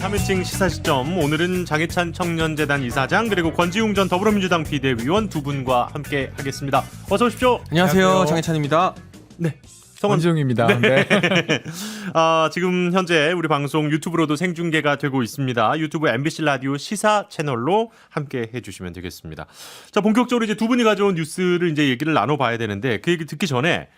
3회층 시사시점, 오늘은 장해찬 청년재단 이사장 그리고 권지웅 전 더불어민주당 비대위원 두 분과 함께 하겠습니다. 어서 오십시오. 안녕하세요. 장해찬입니다. 네, 권지웅입니다. 네. 지금 현재 우리 방송 유튜브로도 생중계가 되고 있습니다. 유튜브 MBC 라디오 시사 채널로 함께 해주시면 되겠습니다. 자, 본격적으로 이제 두 분이 가져온 뉴스를 이제 얘기를 나눠봐야 되는데 그 얘기 듣기 전에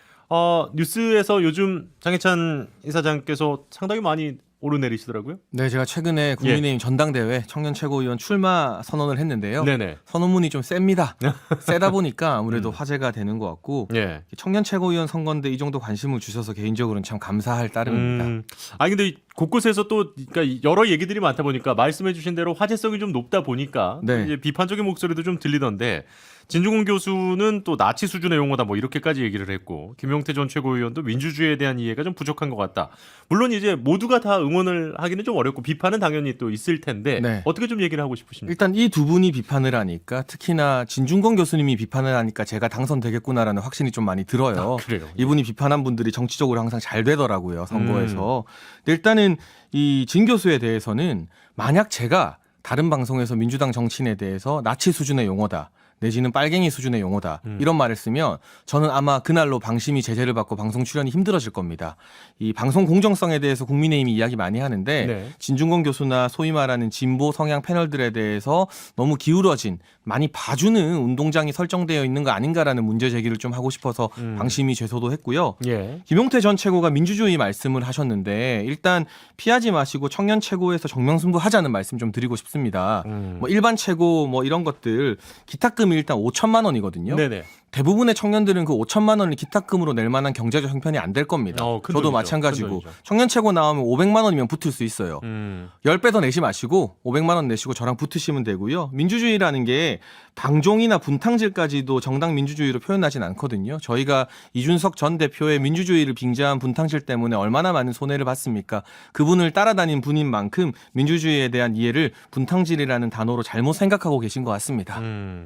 뉴스에서 요즘 장해찬 이사장께서 상당히 많이 오르내리시더라고요. 네, 제가 최근에 국민의힘 전당대회 청년 최고위원 출마 선언을 했는데요. 네네. 선언문이 좀 셉니다. 세다 보니까 아무래도 화제가 되는 것 같고 예. 청년 최고위원 선거인데 이 정도 관심을 주셔서 개인적으로는 참 감사할 따름입니다. 근데 곳곳에서 또 그러니까 여러 얘기들이 많다 보니까 말씀해주신 대로 화제성이 좀 높다 보니까 네. 이제 비판적인 목소리도 좀 들리던데 진중권 교수는 또 나치 수준의 용어다 뭐 이렇게까지 얘기를 했고 김용태 전 최고위원도 민주주의에 대한 이해가 좀 부족한 것 같다. 물론 이제 모두가 다 응원을 하기는 좀 어렵고 비판은 당연히 또 있을 텐데 네. 어떻게 좀 얘기를 하고 싶으십니까? 일단 이 두 분이 비판을 하니까 특히나 진중권 교수님이 비판을 하니까 제가 당선되겠구나라는 확신이 좀 많이 들어요. 그래요. 이분이 비판한 분들이 정치적으로 항상 잘 되더라고요. 선거에서. 근데 일단은 이 진 교수에 대해서는 만약 제가 다른 방송에서 민주당 정치인에 대해서 나치 수준의 용어다. 내지는 빨갱이 수준의 용어다. 이런 말을 쓰면 저는 아마 그날로 방심이 제재를 받고 방송 출연이 힘들어질 겁니다. 이 방송 공정성에 대해서 국민의힘이 이야기 많이 하는데 네. 진중권 교수나 소위 말하는 진보 성향 패널들에 대해서 너무 기울어진 많이 봐주는 운동장이 설정되어 있는 거 아닌가라는 문제 제기를 좀 하고 싶어서 방심이 제소도 했고요. 예. 김용태 전 최고가 민주주의 말씀을 하셨는데 일단 피하지 마시고 청년 최고에서 정명승부 하자는 말씀 좀 드리고 싶습니다. 뭐 일반 최고 뭐 이런 것들 기탁금이 일단 5천만 원이거든요. 네네. 대부분의 청년들은 그 5천만 원을 기탁금으로 낼 만한 경제적 형편이 안 될 겁니다. 큰 저도 돈이죠. 마찬가지고 큰 돈이죠. 청년 최고 나오면 500만 원이면 붙을 수 있어요. 10배 더 내지 마시고 500만 원 내시고 저랑 붙으시면 되고요. 민주주의라는 게 방종이나 분탕질까지도 정당 민주주의로 표현하진 않거든요. 저희가 이준석 전 대표의 민주주의를 빙자한 분탕질 때문에 얼마나 많은 손해를 봤습니까? 그분을 따라다닌 분인 만큼 민주주의에 대한 이해를 분탕질이라는 단어로 잘못 생각하고 계신 것 같습니다.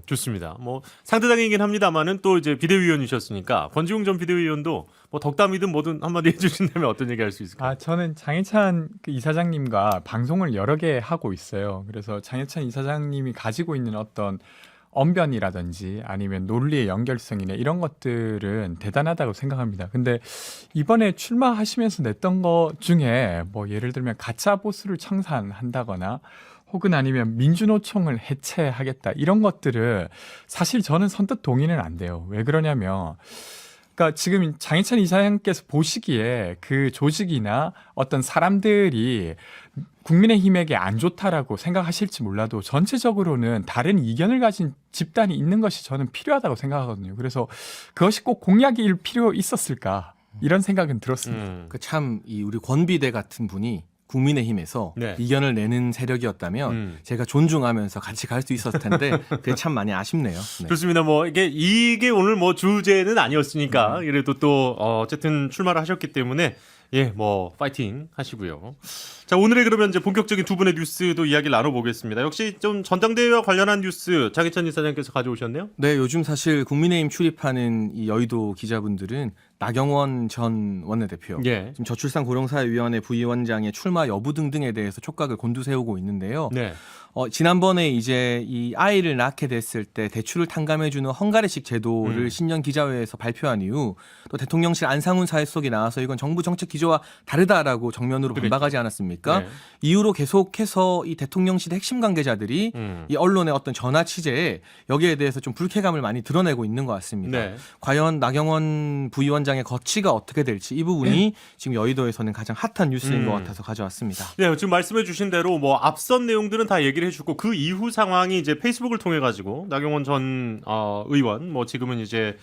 좋습니다. 뭐 상대당이긴 합니다만은 또 이제 비대위원이셨으니까 권지웅 전 비대위원도 뭐 덕담이든 뭐든 한마디 해주신다면 어떤 얘기 할 수 있을까요? 저는 장해찬 그 이사장님과 방송을 여러 개 하고 있어요. 그래서 장해찬 이사장님이 가지고 있는 어떤 언변이라든지 아니면 논리의 연결성이나 이런 것들은 대단하다고 생각합니다. 근데 이번에 출마하시면서 냈던 것 중에 뭐 예를 들면 가짜 보수를 청산한다거나 혹은 아니면 민주노총을 해체하겠다 이런 것들은 사실 저는 선뜻 동의는 안 돼요. 왜 그러냐면 그러니까 지금 장해찬 이사장께서 보시기에 그 조직이나 어떤 사람들이 국민의힘에게 안 좋다라고 생각하실지 몰라도 전체적으로는 다른 이견을 가진 집단이 있는 것이 저는 필요하다고 생각하거든요. 그래서 그것이 꼭 공약일 필요 있었을까 이런 생각은 들었습니다. 참 이 우리 권비대 같은 분이 국민의힘에서 네. 이견을 내는 세력이었다면 제가 존중하면서 같이 갈 수 있었을 텐데 그게 참 많이 아쉽네요. 네. 좋습니다. 뭐 이게 오늘 뭐 주제는 아니었으니까 그래도 또 어쨌든 출마를 하셨기 때문에 뭐 파이팅 하시고요. 자, 오늘의 그러면 이제 본격적인 두 분의 뉴스도 이야기를 나눠보겠습니다. 역시 좀 전당대회와 관련한 뉴스 장해찬 이사장께서 가져오셨네요. 네, 요즘 사실 국민의힘 출입하는 이 여의도 기자분들은 나경원 전 원내대표, 예. 지금 저출산고령사회위원회 부위원장의 출마 여부 등등에 대해서 촉각을 곤두세우고 있는데요. 네. 지난번에 이제 이 아이를 낳게 됐을 때 대출을 탕감해주는 헝가리식 제도를 신년 기자회에서 발표한 이후 또 대통령실 안상훈 사회수석이 나와서 이건 정부 정책 기조와 다르다라고 정면으로 반박하지 않았습니까? 네. 이후로 계속해서 이 대통령실 핵심 관계자들이 이 언론의 어떤 전화 취재에 여기에 대해서 좀 불쾌감을 많이 드러내고 있는 것 같습니다. 네. 과연 나경원 부위원장의 거취가 어떻게 될지 이 부분이 지금 여의도에서는 가장 핫한 뉴스인 것 같아서 가져왔습니다. 네, 지금 말씀해 주신 대로 뭐 앞선 내용들은 다 얘기를 해주고 그 이후 상황이 이제 페이스북을 통해 가지고 나경원 전 의원 뭐 지금은 이제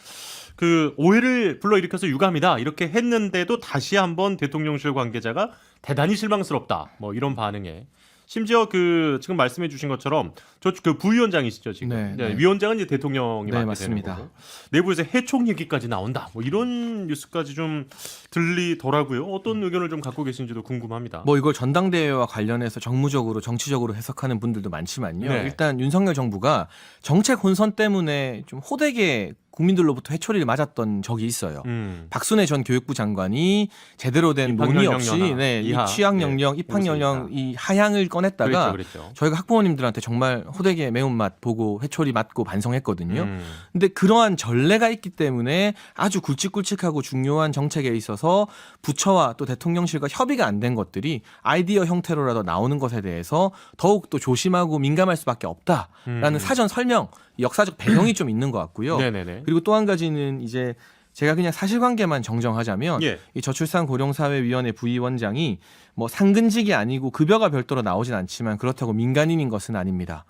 그 오해를 불러일으켜서 유감이다 이렇게 했는데도 다시 한번 대통령실 관계자가 대단히 실망스럽다 뭐 이런 반응에 심지어 그 지금 말씀해 주신 것처럼 저 그 부위원장이시죠 지금. 네, 네, 네. 위원장은 이제 대통령이 맡게 되는 맞습니다. 거고. 내부에서 해촉 얘기까지 나온다. 뭐 이런 뉴스까지 좀 들리더라고요. 어떤 의견을 좀 갖고 계신지도 궁금합니다. 뭐 이걸 전당대회와 관련해서 정무적으로 정치적으로 해석하는 분들도 많지만요. 네. 일단 윤석열 정부가 정책 혼선 때문에 좀 호되게 국민들로부터 회초리를 맞았던 적이 있어요. 음. 박순애 전 교육부 장관이 제대로 된 논의 없이 이 취학 연령, 입학 연령 이 하향을 꺼냈다가 그랬죠. 저희가 학부모님들한테 정말 호되게 매운맛 보고 회초리 맞고 반성했거든요. 근데 그러한 전례가 있기 때문에 아주 굵직굵직하고 중요한 정책에 있어서 부처와 또 대통령실과 협의가 안 된 것들이 아이디어 형태로라도 나오는 것에 대해서 더욱 또 조심하고 민감할 수밖에 없다라는 사전 설명, 역사적 배경이 좀 있는 것 같고요. 네네네. 그리고 또 한 가지는 이제 제가 그냥 사실관계만 정정하자면 예. 이 저출산 고령사회위원회 부위원장이 뭐 상근직이 아니고 급여가 별도로 나오진 않지만 그렇다고 민간인인 것은 아닙니다.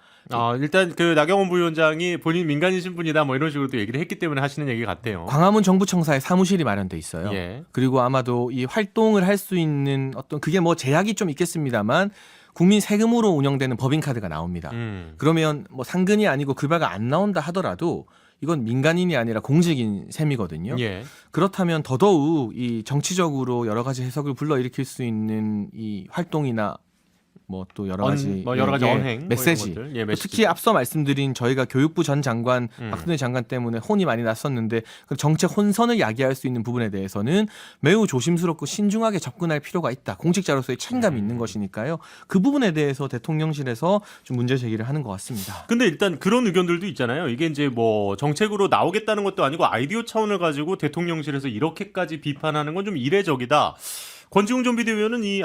일단 그 나경원 부위원장이 본인 민간인 분이다 뭐 이런 식으로 또 얘기를 했기 때문에 하시는 얘기 같아요. 광화문 정부청사에 사무실이 마련돼 있어요. 예. 그리고 아마도 이 활동을 할 수 있는 어떤 그게 뭐 제약이 좀 있겠습니다만 국민 세금으로 운영되는 법인카드가 나옵니다. 그러면 뭐 상근이 아니고 급여가 안 나온다 하더라도 이건 민간인이 아니라 공직인 셈이거든요. 예. 그렇다면 더더욱 이 정치적으로 여러 가지 해석을 불러일으킬 수 있는 이 활동이나 뭐 또 여러 가지 언행 메시지. 뭐 이런 것들. 메시지. 특히 앞서 말씀드린 저희가 교육부 전 장관 박순애 장관 때문에 혼이 많이 났었는데 그 정책 혼선을 야기할 수 있는 부분에 대해서는 매우 조심스럽고 신중하게 접근할 필요가 있다. 공직자로서의 책임감이 있는 것이니까요. 그 부분에 대해서 대통령실에서 좀 문제 제기를 하는 것 같습니다. 근데 일단 그런 의견들도 있잖아요. 이게 이제 뭐 정책으로 나오겠다는 것도 아니고 아이디어 차원을 가지고 대통령실에서 이렇게까지 비판하는 건 좀 이례적이다. 권지웅 전 비대위원은 이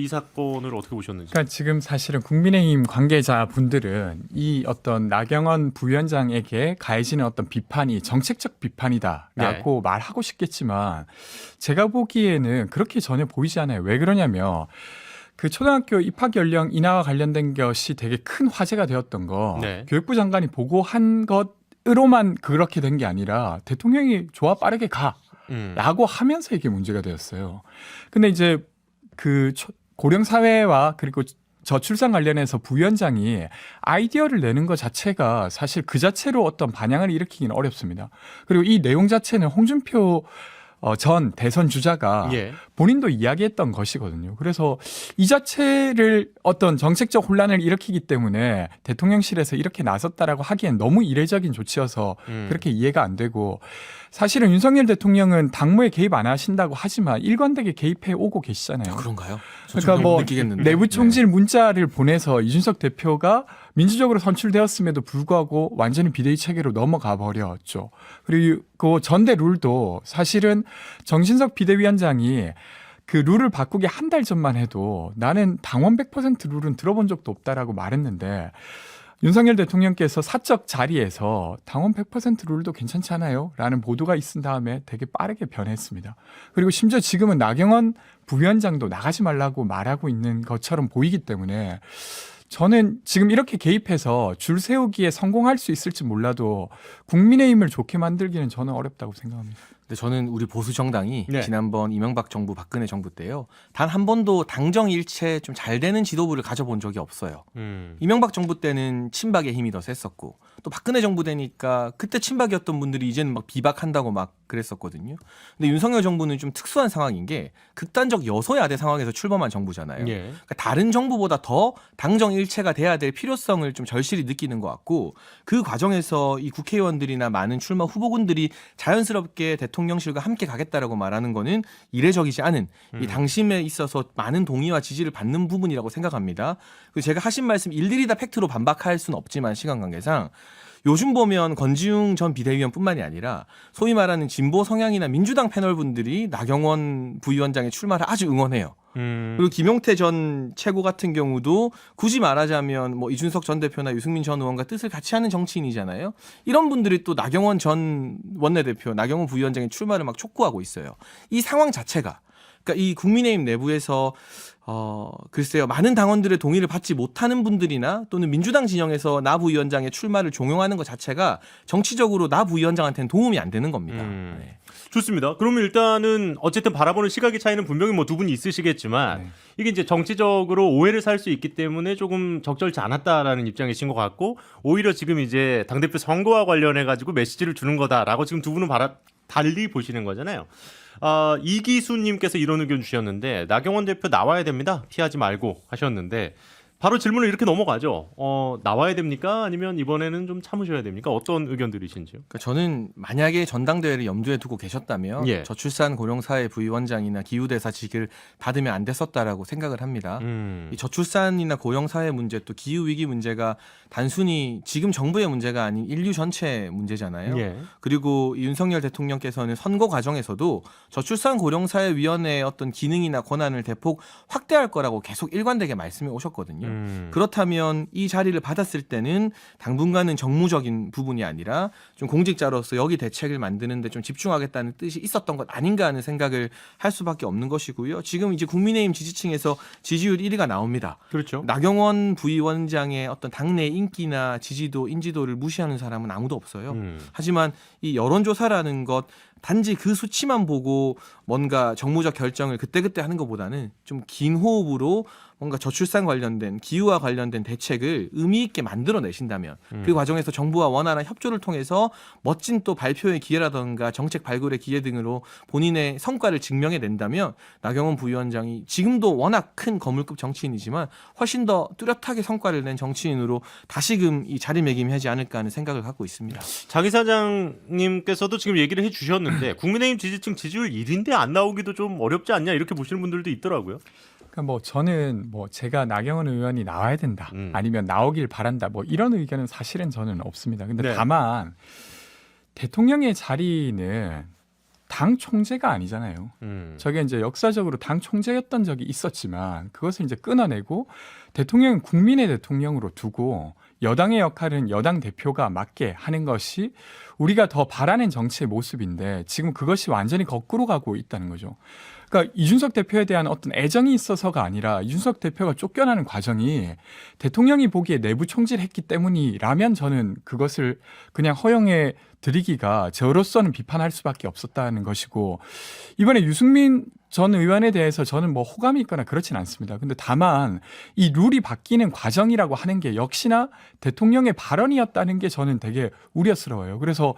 사건을 어떻게 보셨는지. 그러니까 지금 사실은 국민의힘 관계자분들은 이 어떤 나경원 부위원장에게 가해지는 어떤 비판이 정책적 비판이다라고 말하고 싶겠지만 제가 보기에는 그렇게 전혀 보이지 않아요. 왜 그러냐면 그 초등학교 입학 연령 인하와 관련된 것이 되게 큰 화제가 되었던 거 교육부 장관이 보고한 것으로만 그렇게 된 게 아니라 대통령이 좋아 빠르게 가. 라고 하면서 이게 문제가 되었어요. 근데 이제 그 고령 사회와 그리고 저출산 관련해서 부위원장이 아이디어를 내는 것 자체가 사실 그 자체로 어떤 반향을 일으키기는 어렵습니다. 그리고 이 내용 자체는 홍준표 전 대선 주자가 본인도 이야기했던 것이거든요. 그래서 이 자체를 어떤 정책적 혼란을 일으키기 때문에 대통령실에서 이렇게 나섰다라고 하기엔 너무 이례적인 조치여서 그렇게 이해가 안 되고 사실은 윤석열 대통령은 당무에 개입 안 하신다고 하지만 일관되게 개입해 오고 계시잖아요. 그런가요? 그러니까 뭐 느끼겠는데. 내부 총질 문자를 보내서 이준석 대표가 민주적으로 선출되었음에도 불구하고 완전히 비대위 체계로 넘어가 버렸죠. 그리고 그 전대 룰도 사실은 정진석 비대위원장이 그 룰을 바꾸기 한 달 전만 해도 나는 당원 100% 룰은 들어본 적도 없다라고 말했는데 윤석열 대통령께서 사적 자리에서 당원 100% 룰도 괜찮지 않아요? 라는 보도가 있은 다음에 되게 빠르게 변했습니다. 그리고 심지어 지금은 나경원 부위원장도 나가지 말라고 말하고 있는 것처럼 보이기 때문에 저는 지금 이렇게 개입해서 줄 세우기에 성공할 수 있을지 몰라도 국민의힘을 좋게 만들기는 저는 어렵다고 생각합니다. 근데 저는 우리 보수 정당이 지난번 이명박 정부, 박근혜 정부 때요. 단 한 번도 당정 일체 좀 잘 되는 지도부를 가져본 적이 없어요. 이명박 정부 때는 친박의 힘이 더 셌었고 또 박근혜 정부 되니까 그때 친박이었던 분들이 이제는 막 비박한다고 막 그랬었거든요. 근데 윤석열 정부는 좀 특수한 상황인 게 극단적 여소야대 상황에서 출범한 정부잖아요. 그러니까 다른 정부보다 더 당정 일체가 돼야 될 필요성을 좀 절실히 느끼는 것 같고 그 과정에서 이 국회의원들이나 많은 출마 후보군들이 자연스럽게 대통령실과 함께 가겠다라고 말하는 거는 이례적이지 않은 이 당심에 있어서 많은 동의와 지지를 받는 부분이라고 생각합니다. 그리고 제가 하신 말씀 일일이 다 팩트로 반박할 수는 없지만 시간 관계상 요즘 보면 권지웅 전 비대위원뿐만이 아니라 소위 말하는 진보 성향이나 민주당 패널분들이 나경원 부위원장의 출마를 아주 응원해요. 그리고 김용태 전 최고 같은 경우도 굳이 말하자면 뭐 이준석 전 대표나 유승민 전 의원과 뜻을 같이 하는 정치인이잖아요. 이런 분들이 또 나경원 전 원내대표, 나경원 부위원장의 출마를 막 촉구하고 있어요. 이 상황 자체가 그러니까 이 국민의힘 내부에서 글쎄요 많은 당원들의 동의를 받지 못하는 분들이나 또는 민주당 진영에서 나 부위원장의 출마를 종용하는 것 자체가 정치적으로 나 부위원장한테는 도움이 안 되는 겁니다. 네. 좋습니다. 그러면 일단은 어쨌든 바라보는 시각의 차이는 분명히 뭐 두 분이 있으시겠지만 이게 이제 정치적으로 오해를 살 수 있기 때문에 조금 적절치 않았다라는 입장이신 것 같고 오히려 지금 이제 당대표 선거와 관련해 가지고 메시지를 주는 거다라고 지금 두 분은 달리 보시는 거잖아요. 이기수님께서 이런 의견 주셨는데 나경원 대표 나와야 됩니다. 피하지 말고 하셨는데 바로 질문을 이렇게 넘어가죠. 나와야 됩니까? 아니면 이번에는 좀 참으셔야 됩니까? 어떤 의견들이신지요? 그러니까 저는 만약에 전당대회를 염두에 두고 계셨다면 예. 저출산 고령사회 부위원장이나 기후대사직을 받으면 안 됐었다라고 생각을 합니다. 이 저출산이나 고령사회 문제 또 기후위기 문제가 단순히 지금 정부의 문제가 아닌 인류 전체 문제잖아요. 예. 그리고 윤석열 대통령께서는 선거 과정에서도 저출산 고령사회위원회의 어떤 기능이나 권한을 대폭 확대할 거라고 계속 일관되게 말씀해 오셨거든요. 그렇다면 이 자리를 받았을 때는 당분간은 정무적인 부분이 아니라 좀 공직자로서 여기 대책을 만드는데 좀 집중하겠다는 뜻이 있었던 것 아닌가 하는 생각을 할 수밖에 없는 것이고요. 지금 이제 국민의힘 지지층에서 지지율 1위가 나옵니다. 그렇죠. 나경원 부위원장의 어떤 당내 인기나 지지도, 인지도를 무시하는 사람은 아무도 없어요. 하지만 이 여론조사라는 것 단지 그 수치만 보고 뭔가 정무적 결정을 그때그때 하는 것보다는 좀 긴 호흡으로 뭔가 저출산 관련된 기후와 관련된 대책을 의미 있게 만들어내신다면 그 과정에서 정부와 원활한 협조를 통해서 멋진 또 발표의 기회라든가 정책 발굴의 기회 등으로 본인의 성과를 증명해낸다면 나경원 부위원장이 지금도 워낙 큰 거물급 정치인이지만 훨씬 더 뚜렷하게 성과를 낸 정치인으로 다시금 이 자리매김하지 않을까 하는 생각을 갖고 있습니다. 장 이사장님께서도 지금 얘기를 해주셨는데 국민의힘 지지층 지지율 1위인데 안 나오기도 좀 어렵지 않냐 이렇게 보시는 분들도 있더라고요. 그러니까 뭐 저는 뭐 제가 나경원 의원이 나와야 된다 아니면 나오길 바란다 뭐 이런 의견은 사실은 저는 없습니다. 근데 네. 다만 대통령의 자리는 당 총재가 아니잖아요. 저게 이제 역사적으로 당 총재였던 적이 있었지만 그것을 이제 끊어내고 대통령은 국민의 대통령으로 두고 여당의 역할은 여당 대표가 맡게 하는 것이 우리가 더 바라는 정치의 모습인데 지금 그것이 완전히 거꾸로 가고 있다는 거죠. 그러니까 이준석 대표에 대한 어떤 애정이 있어서가 아니라 이준석 대표가 쫓겨나는 과정이 대통령이 보기에 내부 총질했기 때문이라면 저는 그것을 그냥 허용해 드리기가 저로서는 비판할 수밖에 없었다는 것이고 이번에 유승민 전 의원에 대해서 저는 뭐 호감이 있거나 그렇진 않습니다. 근데 다만 이 룰이 바뀌는 과정이라고 하는 게 역시나 대통령의 발언이었다는 게 저는 되게 우려스러워요. 그래서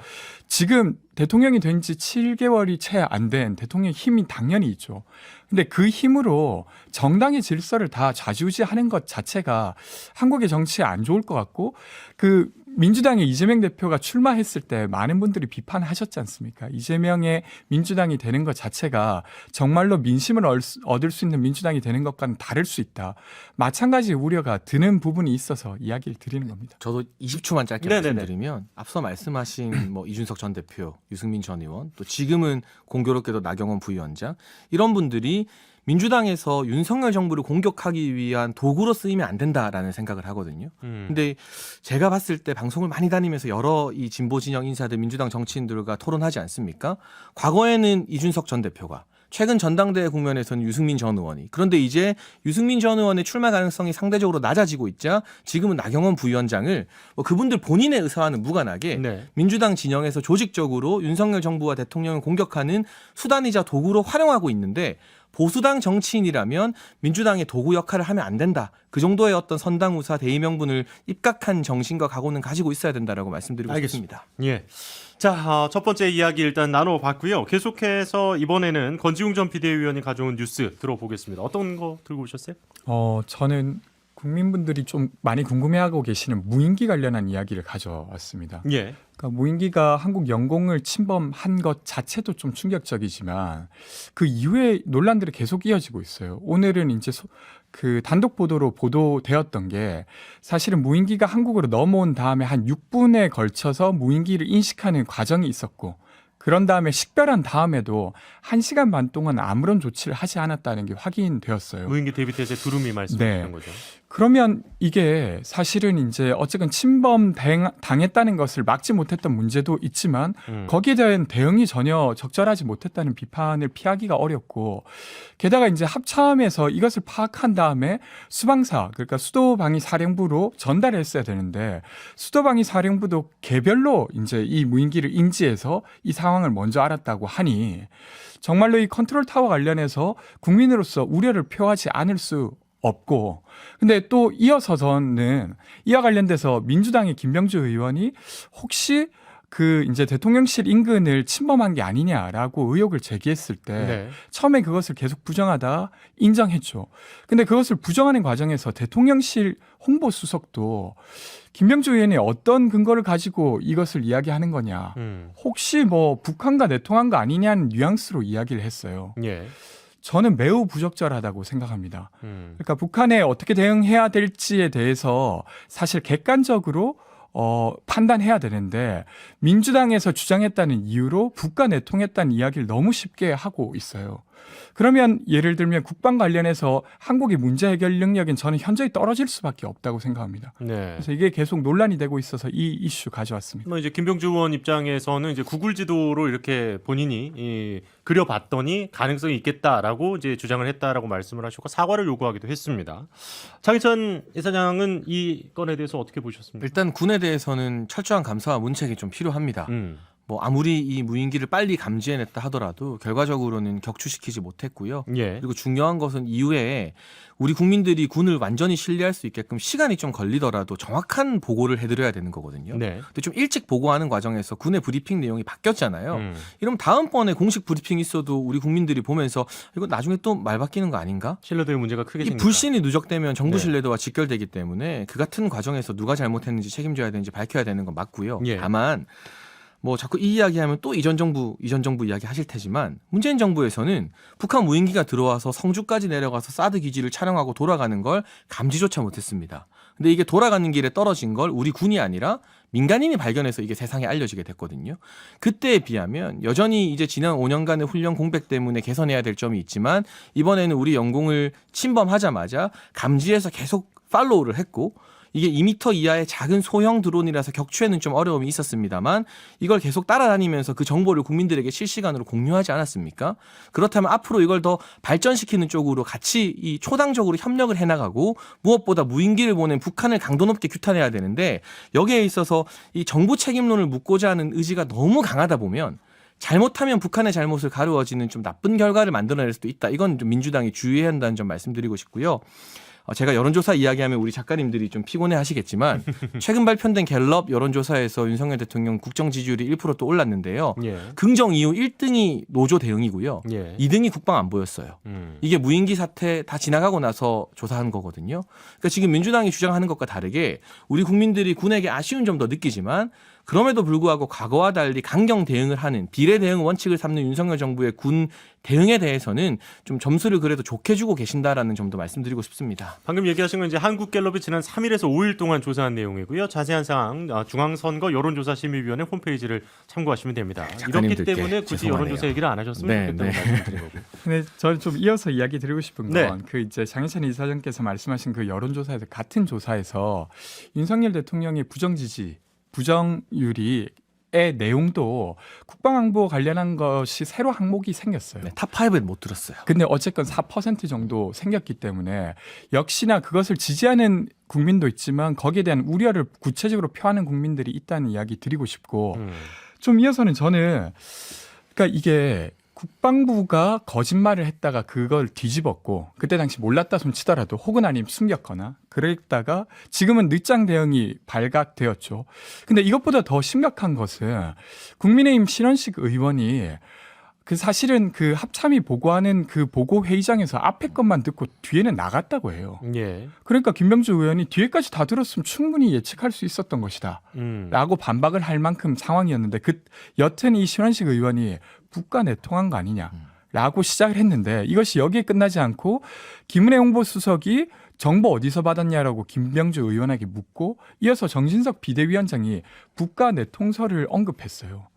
지금 대통령이 된 지 7개월이 채 안 된 대통령의 힘이 당연히 있죠. 근데 그 힘으로 정당의 질서를 다 좌지우지하는 것 자체가 한국의 정치에 안 좋을 것 같고 그 민주당의 이재명 대표가 출마했을 때 많은 분들이 비판하셨지 않습니까? 이재명의 민주당이 되는 것 자체가 정말로 민심을 얻을 수 있는 민주당이 되는 것과는 다를 수 있다. 마찬가지 우려가 드는 부분이 있어서 이야기를 드리는 겁니다. 저도 20초만 짧게 네네네. 말씀드리면 앞서 말씀하신 뭐 이준석 전 대표, 유승민 전 의원, 또 지금은 공교롭게도 나경원 부위원장 이런 분들이 민주당에서 윤석열 정부를 공격하기 위한 도구로 쓰이면 안 된다라는 생각을 하거든요. 근데 제가 봤을 때 방송을 많이 다니면서 여러 이 진보 진영 인사들, 민주당 정치인들과 토론하지 않습니까? 과거에는 이준석 전 대표가 최근 전당대회 국면에서는 유승민 전 의원이 그런데 이제 유승민 전 의원의 출마 가능성이 상대적으로 낮아지고 있자 지금은 나경원 부위원장을 뭐 그분들 본인의 의사와는 무관하게 네. 민주당 진영에서 조직적으로 윤석열 정부와 대통령을 공격하는 수단이자 도구로 활용하고 있는데 보수당 정치인이라면 민주당의 도구 역할을 하면 안 된다. 그 정도의 어떤 선당우사 대의명분을 입각한 정신과 각오는 가지고 있어야 된다라고 말씀드리고 싶습니다. 예. 자, 첫 번째 이야기 일단 나눠봤고요. 계속해서 이번에는 권지웅 전 비대위원이 가져온 뉴스 들어보겠습니다. 어떤 거 들고 오셨어요? 저는 국민분들이 좀 많이 궁금해하고 계시는 무인기 관련한 이야기를 가져왔습니다. 예. 그러니까 무인기가 한국 영공을 침범한 것 자체도 좀 충격적이지만 그 이후에 논란들이 계속 이어지고 있어요. 오늘은 이제 그 단독 보도로 보도되었던 게 사실은 무인기가 한국으로 넘어온 다음에 한 6분에 걸쳐서 무인기를 인식하는 과정이 있었고 그런 다음에 식별한 다음에도 1시간 반 동안 아무런 조치를 하지 않았다는 게 확인되었어요. 무인기 대비태세 두루미 말씀하셨던 거죠. 그러면 이게 사실은 이제 어쨌든 침범 당했다는 것을 막지 못했던 문제도 있지만 거기에 대한 대응이 전혀 적절하지 못했다는 비판을 피하기가 어렵고 게다가 이제 합참에서 이것을 파악한 다음에 수방사 그러니까 수도방위사령부로 전달했어야 되는데 수도방위사령부도 개별로 이제 이 무인기를 인지해서 이 상황을 먼저 알았다고 하니 정말로 이 컨트롤 타워 관련해서 국민으로서 우려를 표하지 않을 수 없고 근데 또 이어서는 이와 관련돼서 민주당의 김병주 의원이 혹시 그 이제 대통령실 인근을 침범한 게 아니냐라고 의혹을 제기했을 때 네. 처음에 그것을 계속 부정하다 인정했죠. 근데 그것을 부정하는 과정에서 대통령실 홍보수석도 김병주 의원이 어떤 근거를 가지고 이것을 이야기하는 거냐. 혹시 뭐 북한과 내통한 거 아니냐는 뉘앙스로 이야기를 했어요. 예. 저는 매우 부적절하다고 생각합니다. 그러니까 북한에 어떻게 대응해야 될지에 대해서 사실 객관적으로 판단해야 되는데 민주당에서 주장했다는 이유로 북과 내통했다는 이야기를 너무 쉽게 하고 있어요. 그러면 예를 들면 국방 관련해서 한국의 문제 해결 능력은 저는 현저히 떨어질 수밖에 없다고 생각합니다. 네. 그래서 이게 계속 논란이 되고 있어서 이 이슈 가져왔습니다. 뭐 이제 김병주 의원 입장에서는 이제 구글 지도로 이렇게 본인이 그려봤더니 가능성이 있겠다라고 이제 주장을 했다라고 말씀을 하셨고 사과를 요구하기도 했습니다. 장희찬 이사장은 이 건에 대해서 어떻게 보셨습니까? 일단 군에 대해서는 철저한 감사와 문책이 좀 필요합니다. 뭐 아무리 이 무인기를 빨리 감지해냈다 하더라도 결과적으로는 격추시키지 못했고요. 예. 그리고 중요한 것은 이후에 우리 국민들이 군을 완전히 신뢰할 수 있게끔 시간이 좀 걸리더라도 정확한 보고를 해드려야 되는 거거든요. 네. 근데 좀 일찍 보고하는 과정에서 군의 브리핑 내용이 바뀌었잖아요. 이러면 다음번에 공식 브리핑 있어도 우리 국민들이 보면서 이거 나중에 또 말 바뀌는 거 아닌가? 신뢰도의 문제가 크게 이 생긴다. 불신이 누적되면 정부 네. 신뢰도와 직결되기 때문에 그 같은 과정에서 누가 잘못했는지 책임져야 되는지 밝혀야 되는 건 맞고요. 예. 다만 뭐 자꾸 이 이야기하면 또 이전 정부 이야기 하실 테지만 문재인 정부에서는 북한 무인기가 들어와서 성주까지 내려가서 사드 기지를 촬영하고 돌아가는 걸 감지조차 못했습니다. 근데 이게 돌아가는 길에 떨어진 걸 우리 군이 아니라 민간인이 발견해서 이게 세상에 알려지게 됐거든요. 그때에 비하면 여전히 이제 지난 5년간의 훈련 공백 때문에 개선해야 될 점이 있지만 이번에는 우리 영공을 침범하자마자 감지해서 계속 팔로우를 했고 이게 2m 이하의 작은 소형 드론이라서 격추에는 좀 어려움이 있었습니다만 이걸 계속 따라다니면서 그 정보를 국민들에게 실시간으로 공유하지 않았습니까? 그렇다면 앞으로 이걸 더 발전시키는 쪽으로 같이 이 초당적으로 협력을 해나가고 무엇보다 무인기를 보낸 북한을 강도 높게 규탄해야 되는데 여기에 있어서 이 정부 책임론을 묻고자 하는 의지가 너무 강하다 보면 잘못하면 북한의 잘못을 가루어지는 좀 나쁜 결과를 만들어낼 수도 있다. 이건 좀 민주당이 주의해야 한다는 점 말씀드리고 싶고요. 제가 여론조사 이야기하면 우리 작가님들이 좀 피곤해 하시겠지만 최근 발표된 갤럽 여론조사에서 윤석열 대통령 국정 지지율이 1% 또 올랐는데요. 예. 긍정 이후 1등이 노조 대응이고요. 예. 2등이 국방 안보였어요. 이게 무인기 사태 다 지나가고 나서 조사한 거거든요. 그러니까 지금 민주당이 주장하는 것과 다르게 우리 국민들이 군에게 아쉬운 점도 느끼지만 그럼에도 불구하고 과거와 달리 강경 대응을 하는 비례 대응 원칙을 삼는 윤석열 정부의 군 대응에 대해서는 좀 점수를 그래도 좋게 주고 계신다라는 점도 말씀드리고 싶습니다. 방금 얘기하신 건 이제 한국갤럽이 지난 3일에서 5일 동안 조사한 내용이고요. 자세한 사항 중앙선거 여론조사심의위원회 홈페이지를 참고하시면 됩니다. 이렇기 작가님들께 때문에 굳이 죄송하네요. 여론조사 얘기를 안 하셨으면 좋겠다고 말씀드린 거고. 근데 저는 좀 이어서 이야기 드리고 싶은 건 네. 그 이제 장희찬 이사장께서 말씀하신 그 여론조사에서 같은 조사에서 윤석열 대통령의 부정률이 의 내용도 국방안보 관련한 것이 새로 항목이 생겼어요. 네, 탑5에 못 들었어요. 근데 어쨌건 4% 정도 생겼기 때문에 역시나 그것을 지지하는 국민도 있지만 거기에 대한 우려를 구체적으로 표하는 국민들이 있다는 이야기 드리고 싶고 좀 이어서는 저는 그러니까 이게 국방부가 거짓말을 했다가 그걸 뒤집었고 그때 당시 몰랐다 손 치더라도 혹은 아니면 숨겼거나 그랬다가 지금은 늦장 대응이 발각되었죠. 근데 이것보다 더 심각한 것은 국민의힘 신원식 의원이 그 사실은 그 합참이 보고하는 그 보고 회의장에서 앞에 것만 듣고 뒤에는 나갔다고 해요. 예. 그러니까 김병주 의원이 뒤에까지 다 들었으면 충분히 예측할 수 있었던 것이다. 라고 반박을 할 만큼 상황이었는데 여튼 이 신원식 의원이 북과 내통한 거 아니냐. 라고 시작을 했는데 이것이 여기에 끝나지 않고 김은혜 홍보수석이 정보 어디서 받았냐라고 김병주 의원에게 묻고 이어서 정진석 비대위원장이 북과 내통설을 언급했어요.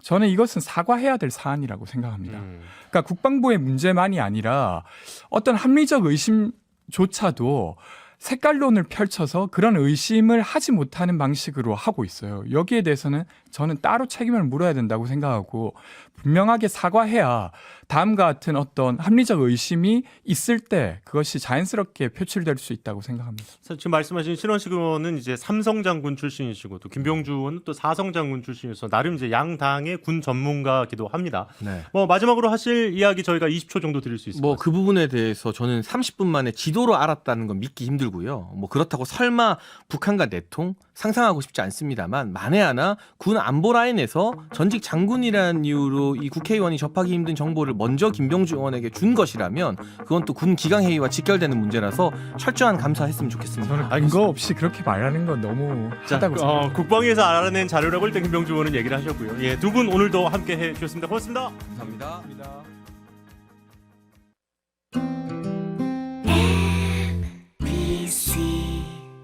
저는 이것은 사과해야 될 사안이라고 생각합니다. 그러니까 국방부의 문제만이 아니라 어떤 합리적 의심조차도 색깔론을 펼쳐서 그런 의심을 하지 못하는 방식으로 하고 있어요. 여기에 대해서는 저는 따로 책임을 물어야 된다고 생각하고 분명하게 사과해야 다음과 같은 어떤 합리적 의심이 있을 때 그것이 자연스럽게 표출될 수 있다고 생각합니다. 지금 말씀하신 신원식 의원은 이제 삼성 장군 출신이시고 또 김병주 의원은 또 사성 장군 출신이어서 나름 이제 양 당의 군 전문가기도 합니다. 네. 뭐 마지막으로 하실 이야기 저희가 20초 정도 드릴 수 있을 것 뭐 같습니다. 그 부분에 대해서 저는 30분 만에 지도로 알았다는 건 믿기 힘들고요. 아니고요. 뭐 그렇다고 설마 북한과 내통 상상하고 싶지 않습니다만 만에 하나 군 안보 라인에서 전직 장군이라는 이유로 이 국회의원이 접하기 힘든 정보를 먼저 김병주 의원에게 준 것이라면 그건 또 군 기강회의와 직결되는 문제라서 철저한 감사했으면 좋겠습니다. 저는 근거 없이 그렇게 말하는 건 너무 하다고 생각합니다. 국방위에서 알아낸 자료라고 일단 김병주 의원은 얘기를 하셨고요. 예, 두 분 오늘도 함께 해주셨습니다. 고맙습니다. 감사합니다.